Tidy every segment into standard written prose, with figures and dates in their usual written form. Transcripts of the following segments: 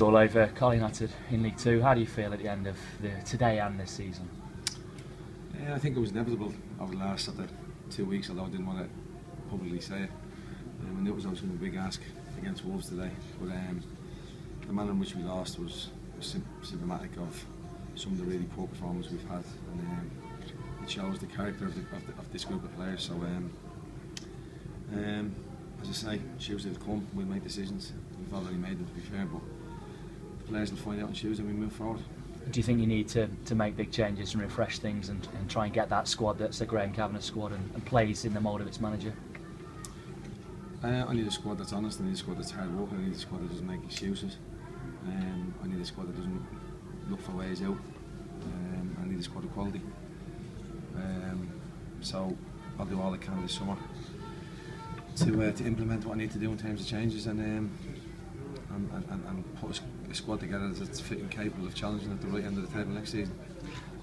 All over Carl United in League Two. How do you feel at the end of today and this season? Yeah, I think it was inevitable over the last 2 weeks, although I didn't want to publicly say it. I knew it was always going to be a big ask against Wolves today, but the manner in which we lost was symptomatic of some of the really poor performances we've had, and it shows the character of this group of players. So, as I say, Tuesday will come, we'll make decisions. We've already made them, to be fair, but the players will find out on Tuesday and we move forward. Do you think you need to make big changes and refresh things and try and get that squad that's the Graham Kavanagh squad and plays in the mould of its manager? I need a squad that's honest, I need a squad that's hard working, I need a squad that doesn't make excuses. I need a squad that doesn't look for ways out. I need a squad of quality. So I'll do all I can this summer to implement what I need to do in terms of changes and put a squad together that's fit and capable of challenging at the right end of the table next season.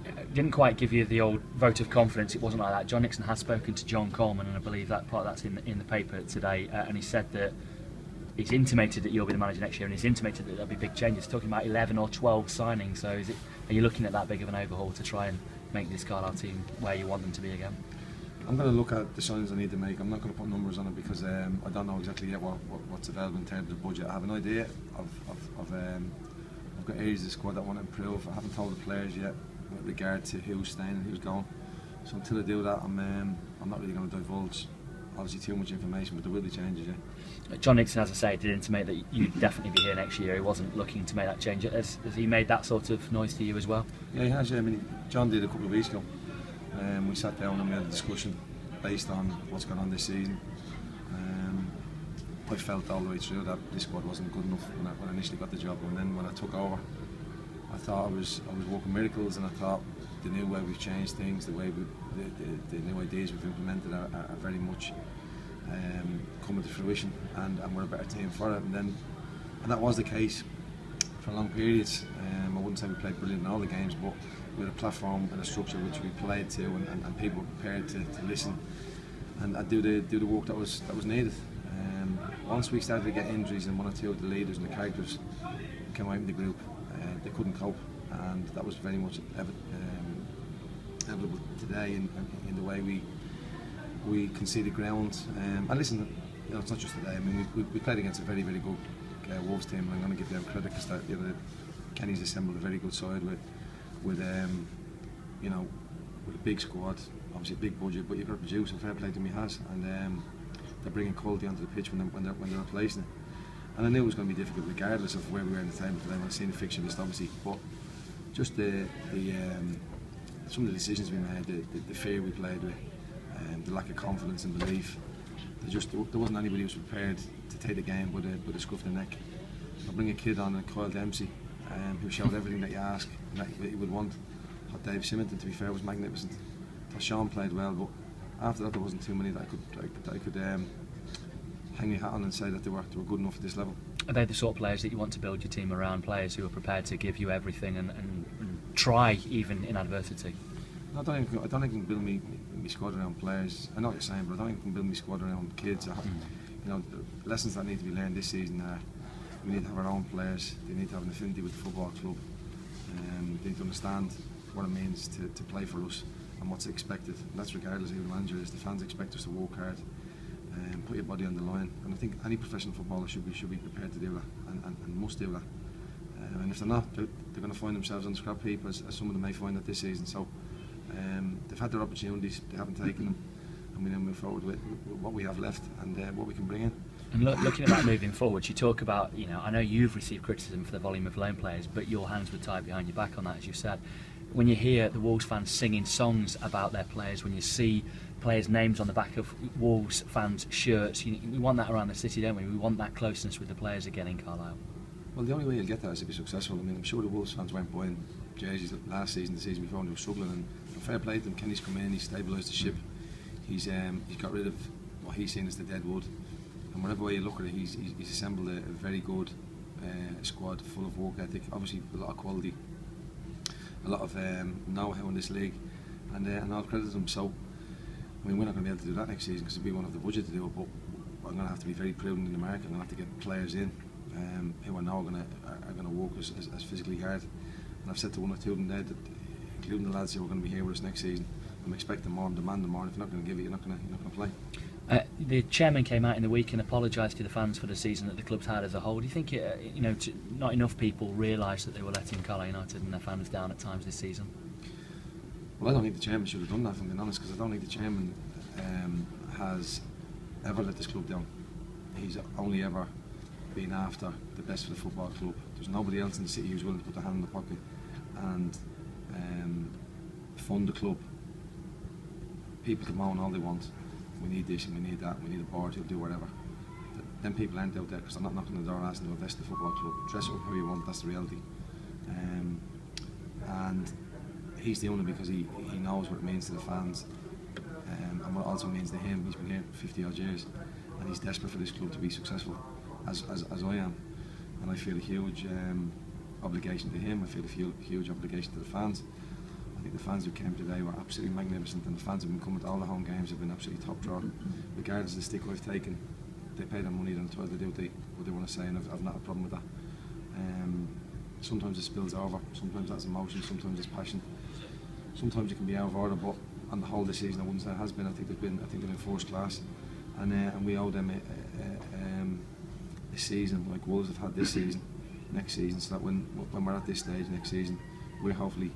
It didn't quite give you the old vote of confidence. It wasn't like that. John Nixon has spoken to John Coleman, and I believe that part of that's in the paper today. And he said that he's intimated that you'll be the manager next year, and he's intimated that there'll be big changes. Talking about 11 or 12 signings. So are you looking at that big of an overhaul to try and make this Carlisle team where you want them to be again? I'm going to look at the signings I need to make. I'm not going to put numbers on it because I don't know exactly yet what's available in terms of budget. I have an idea I've got areas of the squad that I want to improve. I haven't told the players yet with regard to who's staying and who's going. So until I do that, I'm not really going to divulge obviously too much information, but there will be changes. Yeah. John Nixon, as I say, did intimate that you'd definitely be here next year. He wasn't looking to make that change. Has he made that sort of noise to you as well? Yeah, he has. Yeah. I mean, John did a couple of weeks ago. We sat down and we had a discussion based on what's going on this season. I felt all the way through that this squad wasn't good enough when I initially got the job, and then when I took over, I thought I was working miracles, and I thought the new way we've changed things, the way the new ideas we've implemented are very much coming to fruition, and we're a better team for it. And that was the case for long periods. I wouldn't say we played brilliant in all the games, but with a platform and a structure which we played to, and people were prepared to listen and do the work that was needed. Once we started to get injuries and one or two of the leaders and the characters came out in the group, they couldn't cope, and that was very much evident today in the way we conceded ground. And listen, it's not just today. I mean, we played against a very, very good Wolves team, and I'm going to give them credit because Kenny's assembled a very good side with a big squad, obviously a big budget, but you've got to produce, and fair play to him, he has, and they're bringing quality onto the pitch when they're replacing it. And I knew it was going to be difficult regardless of where we were in the table today. When I seen the fixture list, obviously, but just some of the decisions we made, the fear we played with, the lack of confidence and belief. There wasn't anybody who was prepared to take the game with a scruff of the neck. I bring a kid on, Kyle Dempsey, who showed everything that you ask and that you would want. I thought Dave Symington, to be fair, was magnificent. I thought Sean played well, but after that there wasn't too many that I could hang my hat on and say that they were good enough at this level. Are they the sort of players that you want to build your team around? Players who are prepared to give you everything and try even in adversity? I don't think I can build me squad around players. I know what you're saying, but I don't think I can build me squad around kids. The lessons that need to be learned this season are we need to have our own players. They need to have an affinity with the football club. They need to understand what it means to play for us and what's expected. And that's regardless of who the manager is. The fans expect us to work hard and put your body on the line. And I think any professional footballer should be prepared to do that and must do that. And if they're not, they're going to find themselves on the scrap heap as some of them may find that this season. So they've had their opportunities, they haven't taken them, and we now move forward with what we have left and what we can bring in. And looking at that moving forward, you talk about, I know you've received criticism for the volume of loan players, but your hands were tied behind your back on that, as you said. When you hear the Wolves fans singing songs about their players, when you see players' names on the back of Wolves fans' shirts, we want that around the city, don't we? We want that closeness with the players again in Carlisle. Well, the only way you'll get that is to be successful. I mean, I'm sure the Wolves fans weren't buying jerseys last season, the season before, and they were struggling. And fair play to them. Kenny's come in, he's stabilised the ship. He's got rid of what he's seen as the dead wood. And whatever way you look at it, he's assembled a very good squad full of work ethic. Obviously, a lot of quality, a lot of know-how in this league, and I'll credit them. So, I mean, we're not going to be able to do that next season because we won't have the budget to do it. But I'm going to have to be very prudent in the market. I'm going to have to get players in who I know are going to work as physically hard. And I've said to one or two of them there that, including the lads who are going to be here with us next season, I'm expecting more and demanding more. And if you're not going to give it, you're not going to play. The chairman came out in the week and apologised to the fans for the season that the club's had as a whole. Do you think not enough people realised that they were letting Carlisle United and their fans down at times this season? Well, I don't think the chairman should have done that, if I'm being honest, because I don't think the chairman has ever let this club down. He's only ever been after the best for the football club. There's nobody else in the city who's willing to put their hand in the pocket and fund the club. People can moan all they want. We need this and we need that, we need a board who'll do whatever. Then people aren't out there because they're not knocking the door asking to invest in the football club. Dress up how you want, that's the reality. And he's the owner because he knows what it means to the fans and what it also means to him. He's been here 50 odd years and he's desperate for this club to be successful, as I am. And I feel a huge obligation to him. I feel a huge obligation to the fans. I think the fans who came today were absolutely magnificent, and the fans have been coming to all the home games, have been absolutely top draw. Regardless of the stick I've taken, they pay their money, they're entitled to do what they want to say, and I've not a problem with that. Sometimes it spills over, sometimes that's emotion, sometimes it's passion. Sometimes it can be out of order, but on the whole this season I wouldn't say it has been. I think they've been first class, and we owe them a season like Wolves have had this season, next season, so that when we're at this stage next season, we're hopefully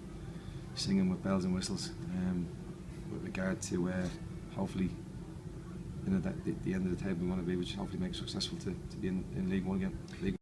singing with bells and whistles with regard to hopefully at the end of the table we want to be, which hopefully makes it successful to be in League One again.